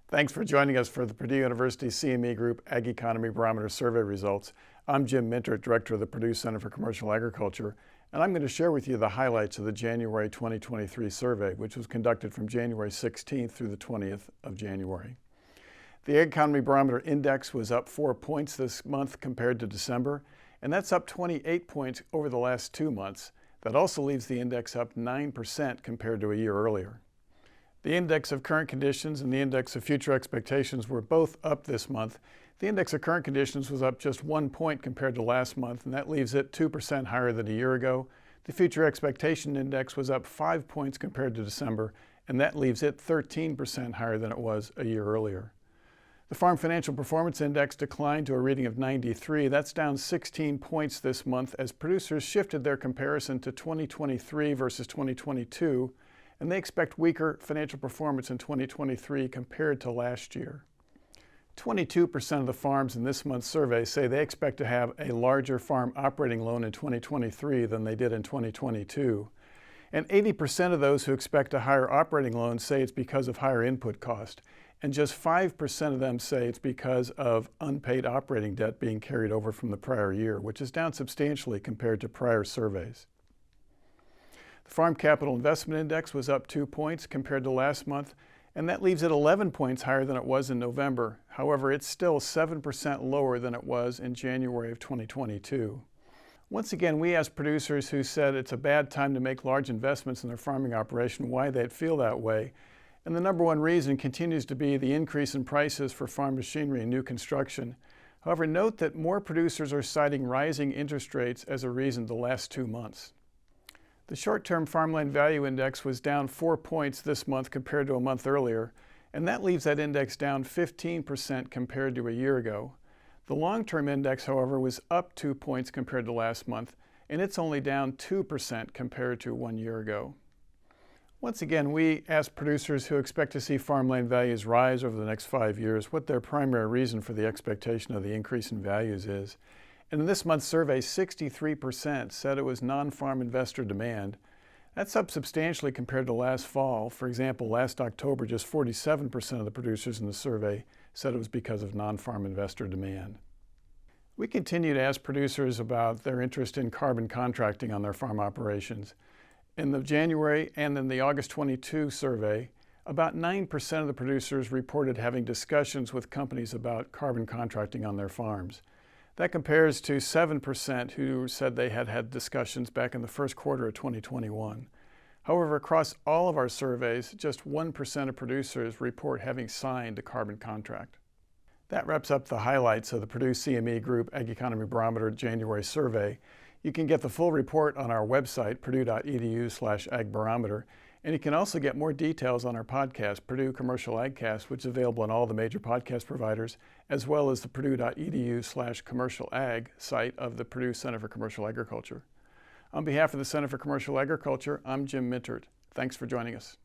Thanks for joining us for the Purdue University-CME Group Ag Economy Barometer survey results. I'm Jim Mintert, Director of the Purdue Center for Commercial Agriculture, and I'm going to share with you the highlights of the January 2023 survey, which was conducted from January 16th through the 20th of January. The Ag Economy Barometer Index was up 4 points this month compared to December, and that's up 28 points over the last 2 months. That also leaves the index up 9% compared to a year earlier. The index of current conditions and the index of future expectations were both up this month. The index of current conditions was up just 1 point compared to last month, and that leaves it 2% higher than a year ago. The future expectation index was up 5 points compared to December, and that leaves it 13% higher than it was a year earlier. The Farm Financial Performance Index declined to a reading of 93. That's down 16 points this month as producers shifted their comparison to 2023 versus 2022, and they expect weaker financial performance in 2023 compared to last year. 22% of the farms in this month's survey say they expect to have a larger farm operating loan in 2023 than they did in 2022. And 80% of those who expect a higher operating loan say it's because of higher input cost. And just 5% of them say it's because of unpaid operating debt being carried over from the prior year, which is down substantially compared to prior surveys. The Farm Capital Investment Index was up 2 points compared to last month, and that leaves it 11 points higher than it was in November. However, it's still 7% lower than it was in January of 2022. Once again, we asked producers who said it's a bad time to make large investments in their farming operation why they'd feel that way. And the number one reason continues to be the increase in prices for farm machinery and new construction. However, note that more producers are citing rising interest rates as a reason the last 2 months. The short-term farmland value index was down 4 points this month compared to a month earlier, and that leaves that index down 15% compared to a year ago. The long-term index, however, was up 2 points compared to last month, and it's only down 2% compared to 1 year ago. Once again, we asked producers who expect to see farmland values rise over the next 5 years what their primary reason for the expectation of the increase in values is. And in this month's survey, 63% said it was non-farm investor demand. That's up substantially compared to last fall. For example, last October, just 47% of the producers in the survey said it was because of non-farm investor demand. We continue to ask producers about their interest in carbon contracting on their farm operations. In the January and in the August 22 survey, about 9% of the producers reported having discussions with companies about carbon contracting on their farms. That compares to 7% who said they had had discussions back in the first quarter of 2021. However, across all of our surveys, just 1% of producers report having signed a carbon contract. That wraps up the highlights of the Purdue CME Group Ag Economy Barometer January survey. You can get the full report on our website, purdue.edu/agbarometer, and you can also get more details on our podcast, Purdue Commercial AgCast, which is available on all the major podcast providers, as well as the purdue.edu/commercialag site of the Purdue Center for Commercial Agriculture. On behalf of the Center for Commercial Agriculture, I'm Jim Mintert. Thanks for joining us.